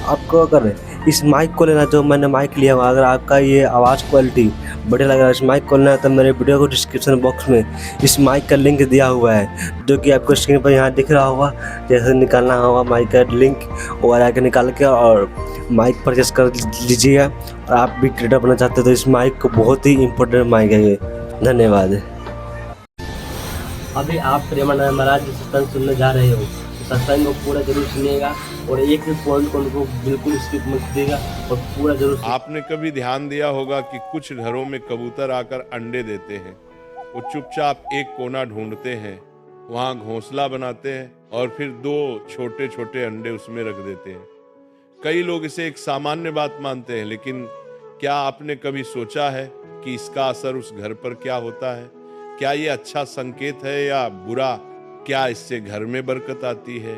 आपको अगर इस माइक को लेना जो मैंने माइक लिया हुआ, अगर आपका ये आवाज़ क्वालिटी बढ़िया लग रहा है, इस माइक को लेना है तो मेरे वीडियो को डिस्क्रिप्शन बॉक्स में इस माइक का लिंक दिया हुआ है, जो कि आपको स्क्रीन पर यहाँ दिख रहा होगा। जैसे निकालना होगा माइक का लिंक वो आके निकाल के और माइक परचेस कर लीजिएगा। और आप भी क्रिएटर बनना चाहते हो तो इस माइक को बहुत ही इम्पोर्टेंट माइक है ये। धन्यवाद। अभी आप प्रेमानंद महाराज की सत्संग सुनने जा रहे हो, सत्संग को पूरा जरूर सुनिएगा और एक भी पॉइंट को उनको बिल्कुल स्किप मत कीजिएगा और पूरा जरूर। आपने कभी ध्यान दिया होगा कि कुछ घरों में कबूतर आकर अंडे देते हैं। वो चुपचाप एक कोना ढूंढते हैं, वहां घोंसला बनाते हैं और फिर 2 छोटे छोटे अंडे उसमें रख देते हैं। कई लोग इसे एक सामान्य बात मानते हैं, लेकिन क्या आपने कभी सोचा है कि इसका असर उस घर पर क्या होता है? क्या ये अच्छा संकेत है या बुरा? क्या इससे घर में बरकत आती है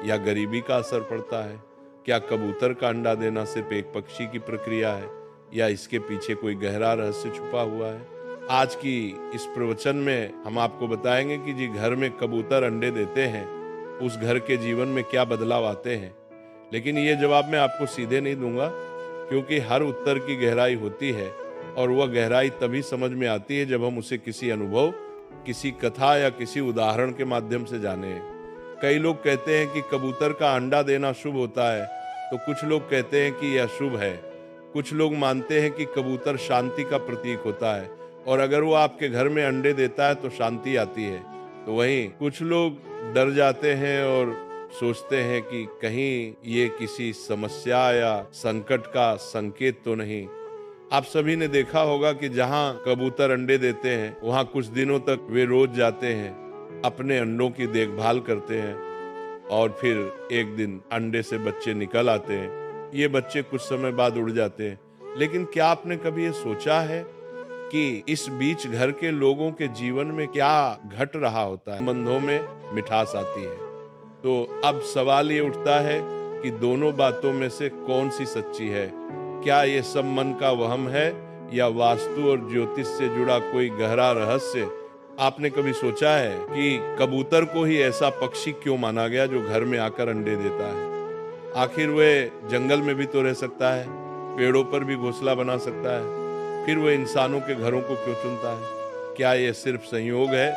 या गरीबी का असर पड़ता है? क्या कबूतर का अंडा देना सिर्फ एक पक्षी की प्रक्रिया है या इसके पीछे कोई गहरा रहस्य छुपा हुआ है? आज की इस प्रवचन में हम आपको बताएंगे कि जी घर में कबूतर अंडे देते हैं, उस घर के जीवन में क्या बदलाव आते हैं। लेकिन ये जवाब मैं आपको सीधे नहीं दूंगा, क्योंकि हर उत्तर की गहराई होती है और वह गहराई तभी समझ में आती है जब हम उसे किसी अनुभव, किसी कथा या किसी उदाहरण के माध्यम से जाने। कई लोग कहते हैं कि कबूतर का अंडा देना शुभ होता है, तो कुछ लोग कहते हैं कि यह शुभ है। कुछ लोग मानते हैं कि कबूतर शांति का प्रतीक होता है और अगर वो आपके घर में अंडे देता है तो शांति आती है। तो वहीं कुछ लोग डर जाते हैं और सोचते हैं कि कहीं ये किसी समस्या या संकट का संकेत तो नहीं। आप सभी ने देखा होगा कि जहां कबूतर अंडे देते हैं वहां कुछ दिनों तक वे रोज जाते हैं, अपने अंडों की देखभाल करते हैं और फिर एक दिन अंडे से बच्चे निकल आते हैं। ये बच्चे कुछ समय बाद उड़ जाते हैं। लेकिन क्या आपने कभी ये सोचा है कि इस बीच घर के लोगों के जीवन में क्या घट रहा होता है? संबंधों में मिठास आती है। तो अब सवाल ये उठता है कि दोनों बातों में से कौन सी सच्ची है? क्या ये सब मन का वहम है या वास्तु और ज्योतिष से जुड़ा कोई गहरा रहस्य? आपने कभी सोचा है कि कबूतर को ही ऐसा पक्षी क्यों माना गया जो घर में आकर अंडे देता है? आखिर वह जंगल में भी तो रह सकता है, पेड़ों पर भी घोंसला बना सकता है, फिर वह इंसानों के घरों को क्यों चुनता है? क्या यह सिर्फ संयोग है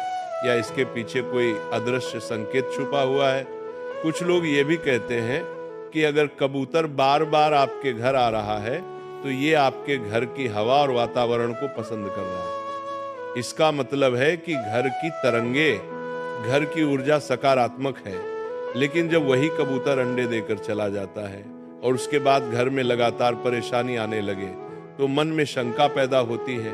या इसके पीछे कोई अदृश्य संकेत छुपा हुआ है? कुछ लोग ये भी कहते हैं कि अगर कबूतर बार बार आपके घर आ रहा है तो ये आपके घर की हवा और वातावरण को पसंद कर रहा है। इसका मतलब है कि घर की तरंगे, घर की ऊर्जा सकारात्मक है। लेकिन जब वही कबूतर अंडे देकर चला जाता है और उसके बाद घर में लगातार परेशानी आने लगे तो मन में शंका पैदा होती है।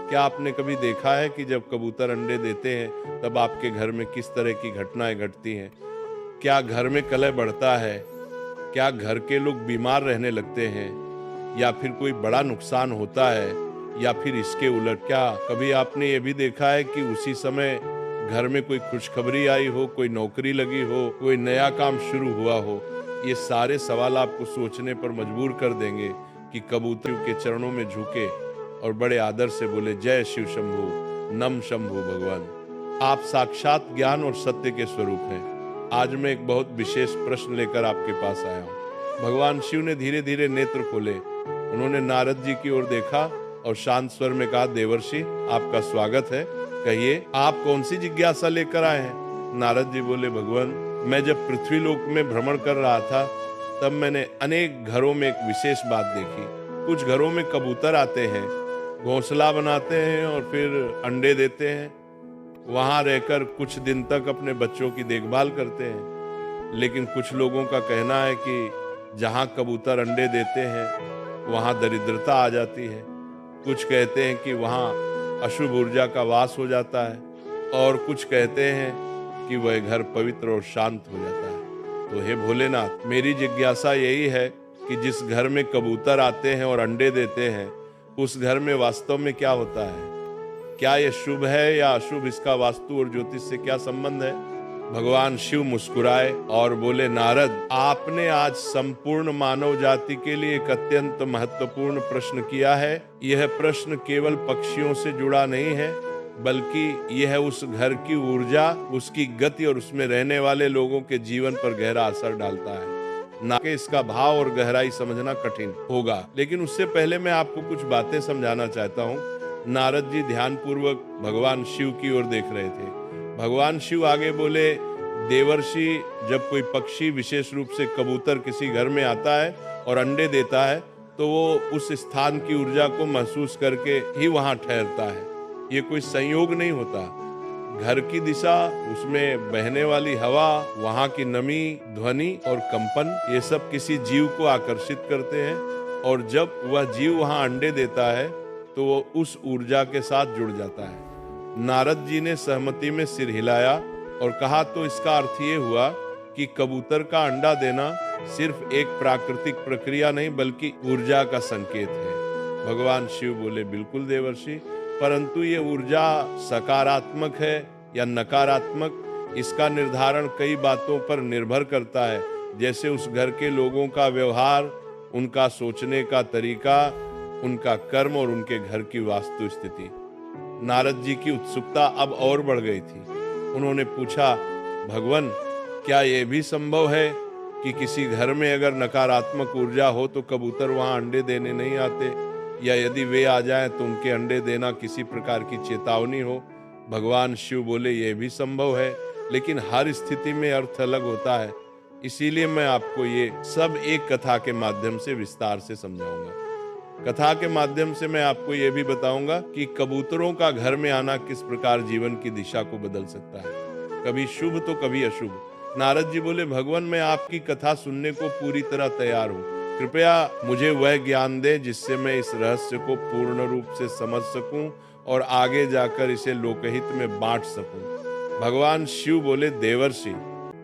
क्या आपने कभी देखा है कि जब कबूतर अंडे देते हैं तब आपके घर में किस तरह की घटनाएं घटती हैं? क्या घर में कलह बढ़ता है? क्या घर के लोग बीमार रहने लगते हैं या फिर कोई बड़ा नुकसान होता है? या फिर इसके उलट क्या कभी आपने ये भी देखा है कि उसी समय घर में कोई खुशखबरी आई हो, कोई नौकरी लगी हो, कोई नया काम शुरू हुआ हो? ये सारे सवाल आपको सोचने पर मजबूर कर देंगे कि कबूतर के चरणों में झुके और बड़े आदर से बोले, जय शिव शंभू, नम शंभू भगवान। आप साक्षात ज्ञान और सत्य के स्वरूप हैं। आज मैं एक बहुत विशेष प्रश्न लेकर आपके पास आया हूँ। भगवान शिव ने धीरे धीरे नेत्र खोले। उन्होंने नारद जी की ओर देखा और शांत स्वर में कहा, देवर्षि आपका स्वागत है, कहिए आप कौन सी जिज्ञासा लेकर आए हैं? नारद जी बोले, भगवान मैं जब पृथ्वी लोक में भ्रमण कर रहा था तब मैंने अनेक घरों में एक विशेष बात देखी। कुछ घरों में कबूतर आते हैं, घोंसला बनाते हैं और फिर अंडे देते हैं, वहां रहकर कुछ दिन तक अपने बच्चों की देखभाल करते हैं। लेकिन कुछ लोगों का कहना है कि जहां कबूतर अंडे देते हैं वहां दरिद्रता आ जाती है। कुछ कहते हैं कि वहां अशुभ ऊर्जा का वास हो जाता है और कुछ कहते हैं कि वह घर पवित्र और शांत हो जाता है। तो हे भोलेनाथ, मेरी जिज्ञासा यही है कि जिस घर में कबूतर आते हैं और अंडे देते हैं उस घर में वास्तव में क्या होता है? क्या यह शुभ है या अशुभ? इसका वास्तु और ज्योतिष से क्या संबंध है? भगवान शिव मुस्कुराए और बोले, नारद आपने आज संपूर्ण मानव जाति के लिए एक अत्यंत महत्वपूर्ण प्रश्न किया है। यह प्रश्न केवल पक्षियों से जुड़ा नहीं है, बल्कि यह उस घर की ऊर्जा, उसकी गति और उसमें रहने वाले लोगों के जीवन पर गहरा असर डालता है। ना कि इसका भाव और गहराई समझना कठिन होगा। लेकिन उससे पहले मैं आपको कुछ बातें समझाना चाहता हूँ। नारद जी ध्यानपूर्वक भगवान शिव की ओर देख रहे थे। भगवान शिव आगे बोले, देवर्षि, जब कोई पक्षी, विशेष रूप से कबूतर, किसी घर में आता है और अंडे देता है तो वो उस स्थान की ऊर्जा को महसूस करके ही वहां ठहरता है। ये कोई संयोग नहीं होता। घर की दिशा, उसमें बहने वाली हवा, वहां की नमी, ध्वनि और कंपन, ये सब किसी जीव को आकर्षित करते हैं और जब वह जीव वहां अंडे देता है तो वो उस ऊर्जा के साथ जुड़ जाता है। नारद जी ने सहमति में सिर हिलाया और कहा, तो इसका अर्थ ये हुआ कि कबूतर का अंडा देना सिर्फ एक प्राकृतिक प्रक्रिया नहीं बल्कि ऊर्जा का संकेत है। भगवान शिव बोले, बिल्कुल देवर्षि, परंतु ये ऊर्जा सकारात्मक है या नकारात्मक, इसका निर्धारण कई बातों पर निर्भर करता है, जैसे उस घर के लोगों का व्यवहार, उनका सोचने का तरीका, उनका कर्म और उनके घर की वास्तु स्थिति। नारद जी की उत्सुकता अब और बढ़ गई थी। उन्होंने पूछा, भगवान, क्या यह भी संभव है कि किसी घर में अगर नकारात्मक ऊर्जा हो तो कबूतर वहां अंडे देने नहीं आते, या यदि वे आ जाएं तो उनके अंडे देना किसी प्रकार की चेतावनी हो? भगवान शिव बोले, यह भी संभव है, लेकिन हर स्थिति में अर्थ अलग होता है। इसीलिए मैं आपको ये सब एक कथा के माध्यम से विस्तार से समझाऊंगा। कथा के माध्यम से मैं आपको ये भी बताऊंगा कि कबूतरों का घर में आना किस प्रकार जीवन की दिशा को बदल सकता है, कभी शुभ तो कभी अशुभ। नारद जी बोले, भगवान, मैं आपकी कथा सुनने को पूरी तरह तैयार हूँ। कृपया मुझे वह ज्ञान दे जिससे मैं इस रहस्य को पूर्ण रूप से समझ सकूं और आगे जाकर इसे लोकहित में बांट सकूं। भगवान शिव बोले, देवर्षि,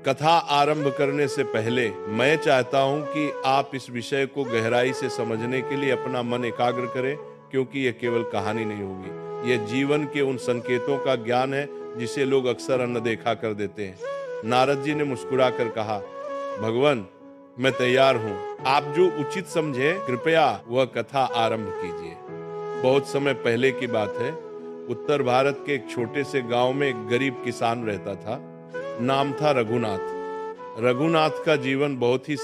कथा आरंभ करने से पहले मैं चाहता हूं कि आप इस विषय को गहराई से समझने के लिए अपना मन एकाग्र करें, क्योंकि यह केवल कहानी नहीं होगी, यह जीवन के उन संकेतों का ज्ञान है जिसे लोग अक्सर अनदेखा कर देते हैं। नारद जी ने मुस्कुराकर कहा, भगवान, मैं तैयार हूं, आप जो उचित समझे कृपया वह कथा आरंभ कीजिए। बहुत समय पहले की बात है। उत्तर भारत के एक छोटे से गांव में एक गरीब किसान रहता था। नाम था रघुनाथ। रघुनाथ का जीवन बहुत ही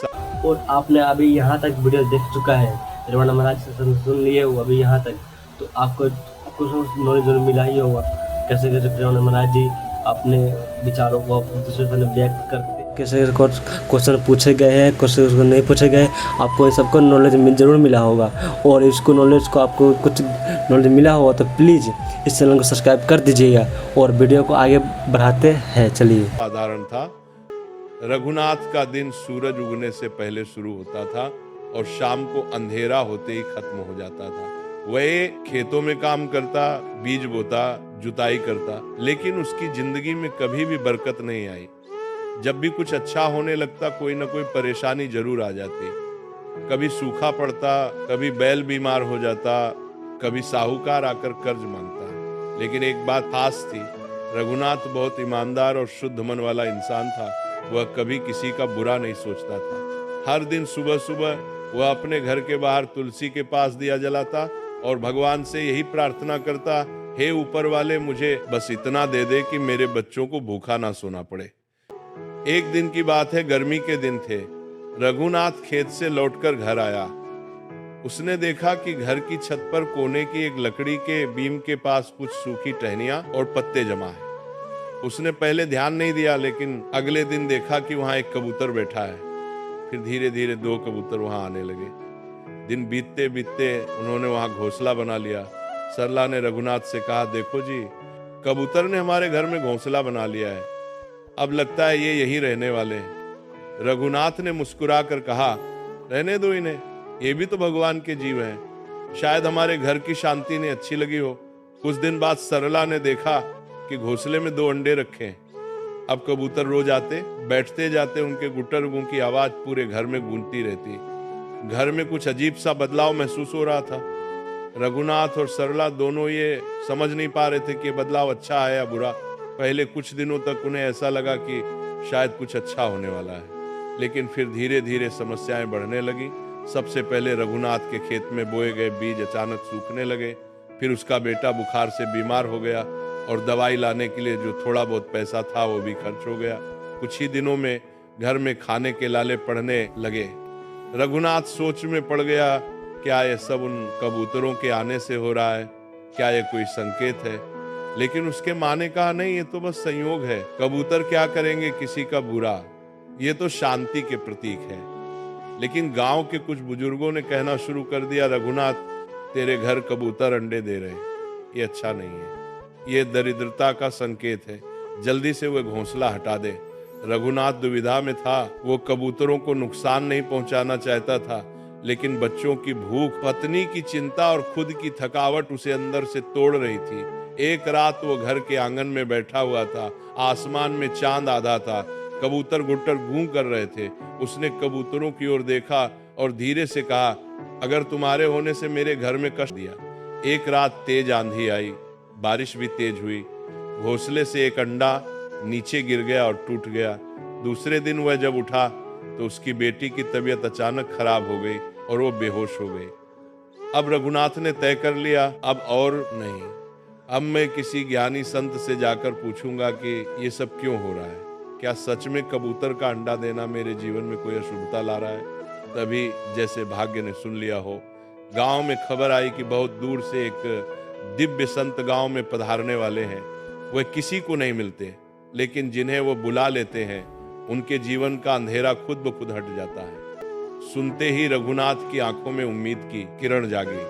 और आपने अभी यहाँ तक वीडियो देख चुका है, रमन महाराज से सुन लिए हो अभी यहाँ तक, तो आपको कुछ नॉलेज जरूर मिला ही होगा कैसे कैसे रमन महाराज जी अपने विचारों को दूसरे से व्यक्त करते, कैसे क्वेश्चन पूछे गए हैं, क्वेश्चन नहीं पूछे गए, आपको इन सबको नॉलेज जरूर मिला होगा। और इसको नॉलेज को आपको कुछ नॉलेज मिला होगा तो प्लीज़ इस चैनल को सब्सक्राइब कर दीजिएगा और वीडियो को आगे बढ़ाते हैं। चलिए। साधारण था। रघुनाथ का दिन सूरज उगने से पहले शुरू होता था और शाम को अंधेरा होते ही खत्म हो जाता था। वह खेतों में काम करता, बीज बोता, जुताई करता, लेकिन उसकी जिंदगी में कभी भी बरकत नहीं आई। जब भी कुछ अच्छा होने लगता कोई ना कोई परेशानी जरूर आ जाती। कभी सूखा पड़ता, कभी बैल बीमार हो जाता, कभी साहूकार आकर कर्ज मांगता। लेकिन एक बात खास थी, रघुनाथ बहुत ईमानदार और शुद्ध मन वाला इंसान था। वह कभी किसी का बुरा नहीं सोचता था। हर दिन सुबह सुबह वह अपने घर के बाहर तुलसी के पास दिया जलाता और भगवान से यही प्रार्थना करता, हे ऊपर वाले, मुझे बस इतना दे दे कि मेरे बच्चों को भूखा ना सोना पड़े। एक दिन की बात है, गर्मी के दिन थे। रघुनाथ खेत से लौटकर घर आया। उसने देखा कि घर की छत पर कोने की एक लकड़ी के बीम के पास कुछ सूखी टहनियां और पत्ते जमा है। उसने पहले ध्यान नहीं दिया, लेकिन अगले दिन देखा कि वहां एक कबूतर बैठा है। फिर धीरे धीरे 2 कबूतर वहां आने लगे। दिन बीतते बीतते उन्होंने वहां घोंसला बना लिया। सरला ने रघुनाथ से कहा, देखो जी, कबूतर ने हमारे घर में घोंसला बना लिया है। अब लगता है ये यहीं रहने वाले हैं। रघुनाथ ने मुस्कुरा कर कहा, रहने दो इन्हें, ये भी तो भगवान के जीव हैं। शायद हमारे घर की शांति ने अच्छी लगी हो। कुछ दिन बाद सरला ने देखा कि घोंसले में 2 अंडे रखे हैं। अब कबूतर रोज आते, बैठते जाते, उनके गुटर गूं की आवाज पूरे घर में गूंजती रहती। घर में कुछ अजीब सा बदलाव महसूस हो रहा था। रघुनाथ और सरला दोनों ये समझ नहीं पा रहे थे कि बदलाव अच्छा है या बुरा। पहले कुछ दिनों तक उन्हें ऐसा लगा कि शायद कुछ अच्छा होने वाला है, लेकिन फिर धीरे धीरे समस्याएं बढ़ने लगी। सबसे पहले रघुनाथ के खेत में बोए गए बीज अचानक सूखने लगे। फिर उसका बेटा बुखार से बीमार हो गया और दवाई लाने के लिए जो थोड़ा बहुत पैसा था वो भी खर्च हो गया। कुछ ही दिनों में घर में खाने के लाले पड़ने लगे। रघुनाथ सोच में पड़ गया, क्या ये सब उन कबूतरों के आने से हो रहा है? क्या ये कोई संकेत है? लेकिन उसके माँ ने कहा, नहीं, ये तो बस संयोग है। कबूतर क्या करेंगे किसी का बुरा, ये तो शांति के प्रतीक है। लेकिन गांव के कुछ बुजुर्गों ने कहना शुरू कर दिया, रघुनाथ, तेरे घर कबूतर अंडे दे रहे हैं, ये अच्छा नहीं है, ये दरिद्रता का संकेत है, जल्दी से वह घोंसला हटा दे। रघुनाथ दुविधा में था। वो कबूतरों को नुकसान नहीं पहुंचाना चाहता था, लेकिन बच्चों की भूख, पत्नी की चिंता और खुद की थकावट उसे अंदर से तोड़ रही थी। एक रात वो घर के आंगन में बैठा हुआ था। आसमान में चांद आधा था, कबूतर गुट्टर गूं कर रहे थे। उसने कबूतरों की ओर देखा और धीरे से कहा, अगर तुम्हारे होने से मेरे घर में कष्ट दिया। एक रात तेज आंधी आई, बारिश भी तेज हुई। घोंसले से एक अंडा नीचे गिर गया और टूट गया। दूसरे दिन वह जब उठा तो उसकी बेटी की तबीयत अचानक खराब हो गई और वो बेहोश हो गई। अब रघुनाथ ने तय कर लिया, अब और नहीं, अब मैं किसी ज्ञानी संत से जाकर पूछूंगा कि ये सब क्यों हो रहा है। क्या सच में कबूतर का अंडा देना मेरे जीवन में कोई अशुभता ला रहा है? तभी जैसे भाग्य ने सुन लिया हो, गांव में खबर आई कि बहुत दूर से एक दिव्य संत गांव में पधारने वाले हैं। वह किसी को नहीं मिलते, लेकिन जिन्हें वो बुला लेते हैं उनके जीवन का अंधेरा खुद ब खुद हट जाता है। सुनते ही रघुनाथ की आंखों में उम्मीद की किरण जागी।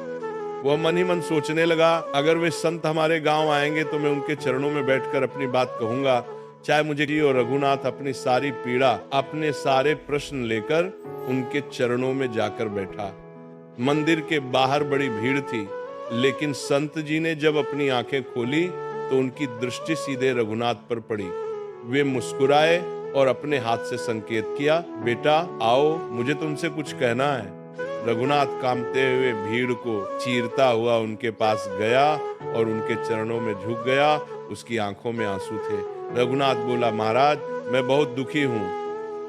वह मन ही मन सोचने लगा, अगर वे संत हमारे गांव आएंगे तो मैं उनके चरणों में बैठकर अपनी बात कहूंगा, चाहे मुझे। और रघुनाथ अपनी सारी पीड़ा, अपने सारे प्रश्न लेकर उनके चरणों में जाकर बैठा। मंदिर के बाहर बड़ी भीड़ थी, लेकिन संत जी ने जब अपनी आंखें खोली तो उनकी दृष्टि सीधे रघुनाथ पर पड़ी। वे मुस्कुराए और अपने हाथ से संकेत किया, बेटा आओ, मुझे तुमसे कुछ कहना है। रघुनाथ कांपते हुए भीड़ को चीरता हुआ उनके पास गया और उनके चरणों में झुक गया। उसकी आंखों में आंसू थे। रघुनाथ बोला, महाराज, मैं बहुत दुखी हूँ।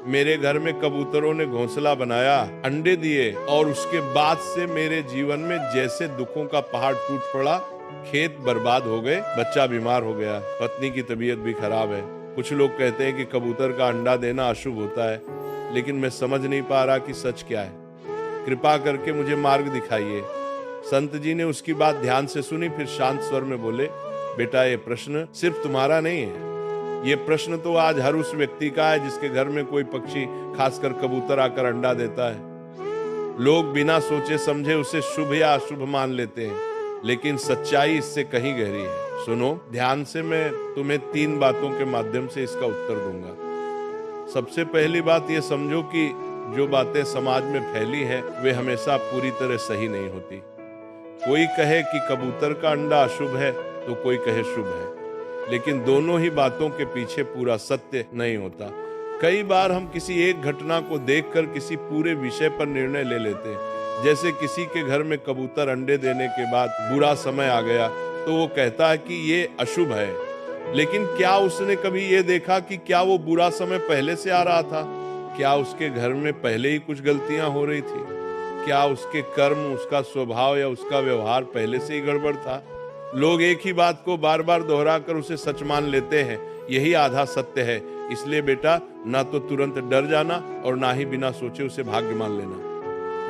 मेरे घर में कबूतरों ने घोंसला बनाया, अंडे दिए, और उसके बाद से मेरे जीवन में जैसे दुखों का पहाड़ टूट पड़ा। खेत बर्बाद हो गए, बच्चा बीमार हो गया, पत्नी की तबीयत भी खराब है। कुछ लोग कहते हैं कि कबूतर का अंडा देना अशुभ होता है, लेकिन मैं समझ नहीं पा रहा कि सच क्या है। कृपा करके मुझे मार्ग दिखाइए। संत जी ने उसकी बात ध्यान से सुनी, फिर शांत स्वर में बोले, बेटा ये प्रश्न सिर्फ तुम्हारा नहीं है, ये प्रश्न तो आज हर उस व्यक्ति का है जिसके घर में कोई पक्षी, खासकर कबूतर, आकर अंडा देता है। लोग बिना सोचे समझे उसे शुभ या अशुभ मान लेते हैं, लेकिन सच्चाई इससे कहीं गहरी है। सुनो ध्यान से, मैं तुम्हें 3 बातों के माध्यम से इसका उत्तर दूंगा। सबसे पहली बात ये समझो कि जो बातें समाज में फैली हैं वे हमेशा पूरी तरह सही नहीं होती। कोई कहे कि कबूतर का अंडा अशुभ है तो कोई कहे शुभ है, लेकिन दोनों ही बातों के पीछे पूरा सत्य नहीं होता। कई बार हम किसी एक घटना को देखकर किसी पूरे विषय पर निर्णय ले लेते हैं। जैसे किसी के घर में कबूतर अंडे देने के बाद बुरा समय आ गया तो वो कहता है कि ये अशुभ है, लेकिन क्या उसने कभी ये देखा कि क्या वो बुरा समय पहले से आ रहा था? क्या उसके घर में पहले ही कुछ गलतियां हो रही थी? क्या उसके कर्म, उसका स्वभाव या उसका व्यवहार पहले से ही गड़बड़ था? लोग एक ही बात को बार बार दोहराकर उसे सच मान लेते हैं, यही आधा सत्य है। इसलिए बेटा, ना तो तुरंत डर जाना और ना ही बिना सोचे उसे भाग्य मान लेना।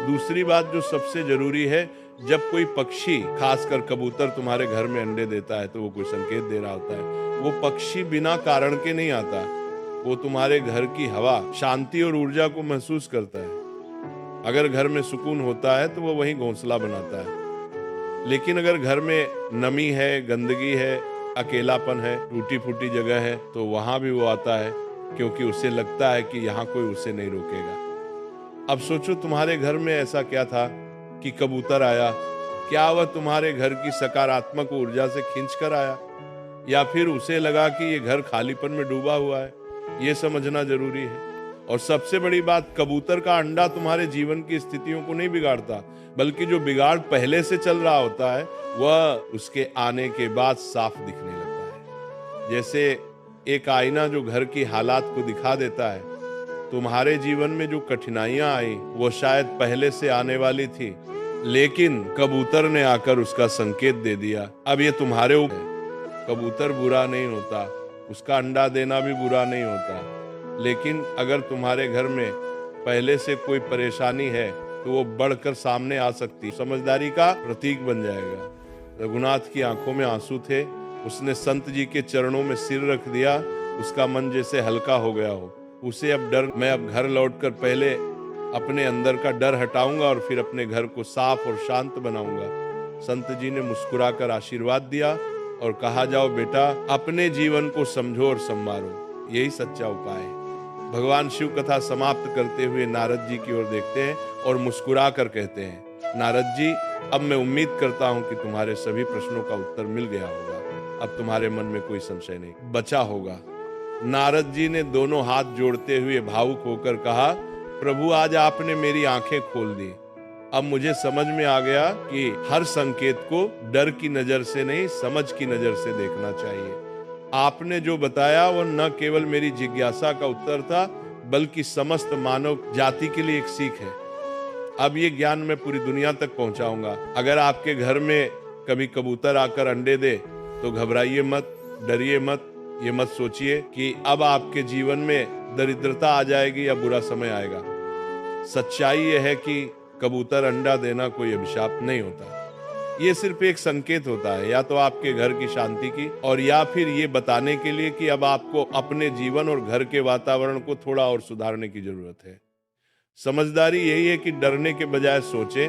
दूसरी बात जो सबसे जरूरी है, जब कोई पक्षी, खासकर कबूतर, तुम्हारे घर में अंडे देता है तो वो कोई संकेत दे रहा होता है। वो पक्षी बिना कारण के नहीं आता, वो तुम्हारे घर की हवा, शांति और ऊर्जा को महसूस करता है। अगर घर में सुकून होता है तो वो वहीं घोंसला बनाता है, लेकिन अगर घर में नमी है, गंदगी है, अकेलापन है, टूटी फूटी जगह है, तो वहां भी वो आता है, क्योंकि उसे लगता है कि यहाँ कोई उसे नहीं रोकेगा। अब सोचो तुम्हारे घर में ऐसा क्या था कि कबूतर आया? क्या वह तुम्हारे घर की सकारात्मक ऊर्जा से खींच कर आया, या फिर उसे लगा कि ये घर खालीपन में डूबा हुआ है? ये समझना जरूरी है। और सबसे बड़ी बात, कबूतर का अंडा तुम्हारे जीवन की स्थितियों को नहीं बिगाड़ता, बल्कि जो बिगाड़ पहले से चल रहा होता है वह उसके आने के बाद साफ दिखने लगता है। जैसे एक आईना जो घर की हालात को दिखा देता है। तुम्हारे जीवन में जो कठिनाइयां आई वो शायद पहले से आने वाली थी, लेकिन कबूतर ने आकर उसका संकेत दे दिया। अब ये तुम्हारे ऊपर है। कबूतर बुरा नहीं होता, उसका अंडा देना भी बुरा नहीं होता, लेकिन अगर तुम्हारे घर में पहले से कोई परेशानी है तो वो बढ़कर सामने आ सकती है, समझदारी का प्रतीक बन जाएगा। रघुनाथ की आंखों में आंसू थे। उसने संत जी के चरणों में सिर रख दिया। उसका मन जैसे हल्का हो गया हो। उसे अब डर, मैं अब घर लौटकर पहले अपने अंदर का डर हटाऊंगा और फिर अपने घर को साफ और शांत बनाऊंगा। संत जी ने मुस्कुराकर आशीर्वाद दिया और कहा, जाओ बेटा, अपने जीवन को समझो और संवारो, यही सच्चा उपाय है। भगवान शिव कथा समाप्त करते हुए नारद जी की ओर देखते हैं और मुस्कुरा कर कहते हैं, नारद जी, अब मैं उम्मीद करता हूं कि तुम्हारे सभी प्रश्नों का उत्तर मिल गया होगा। अब तुम्हारे मन में कोई संशय नहीं बचा होगा। नारद जी ने दोनों हाथ जोड़ते हुए भावुक होकर कहा, प्रभु, आज आपने मेरी आंखें खोल दी। अब मुझे समझ में आ गया कि हर संकेत को डर की नजर से नहीं, समझ की नजर से देखना चाहिए। आपने जो बताया वो न केवल मेरी जिज्ञासा का उत्तर था, बल्कि समस्त मानव जाति के लिए एक सीख है। अब ये ज्ञान मैं पूरी दुनिया तक पहुंचाऊंगा। अगर आपके घर में कभी कबूतर आकर अंडे दे तो घबराइए मत, डरिए मत। ये मत सोचिए कि अब आपके जीवन में दरिद्रता आ जाएगी या बुरा समय आएगा। सच्चाई यह है कि कबूतर अंडा देना कोई अभिशाप नहीं होता। ये सिर्फ एक संकेत होता है, या तो आपके घर की शांति की, और या फिर ये बताने के लिए कि अब आपको अपने जीवन और घर के वातावरण को थोड़ा और सुधारने की जरूरत है। समझदारी यही है कि डरने के बजाय सोचें,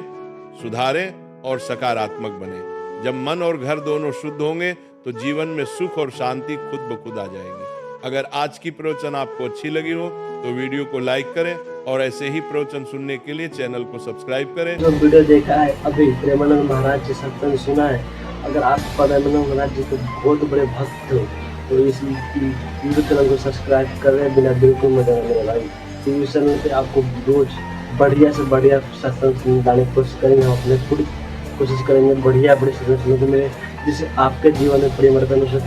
सुधारें और सकारात्मक बने। जब मन और घर दोनों शुद्ध होंगे तो जीवन में सुख और शांति खुद ब खुद आ जाएगी। अगर आज की प्रवचन आपको अच्छी लगी हो तो वीडियो को लाइक करें और ऐसे ही प्रवचन सुनने के लिए चैनल को सब्सक्राइब करें। जो वीडियो देखा है अभी प्रेमानंद महाराज जी सत्संग सुना है, अगर आप प्रेमानंद महाराज जी के बहुत बड़े भक्त हो तो इस यूट्यूब चैनल को सब्सक्राइब कर रहे बिना बिल्कुल मजा नहीं भाई। टीवी चैनल पे आपको रोज बढ़िया से बढ़िया सत्संग लाने की कोशिश करेंगे। हम अपने खुद कोशिश करेंगे बढ़िया बड़े सत्संग सुनने के लिए, जिससे आपके जीवन में परिवर्तन हो सके।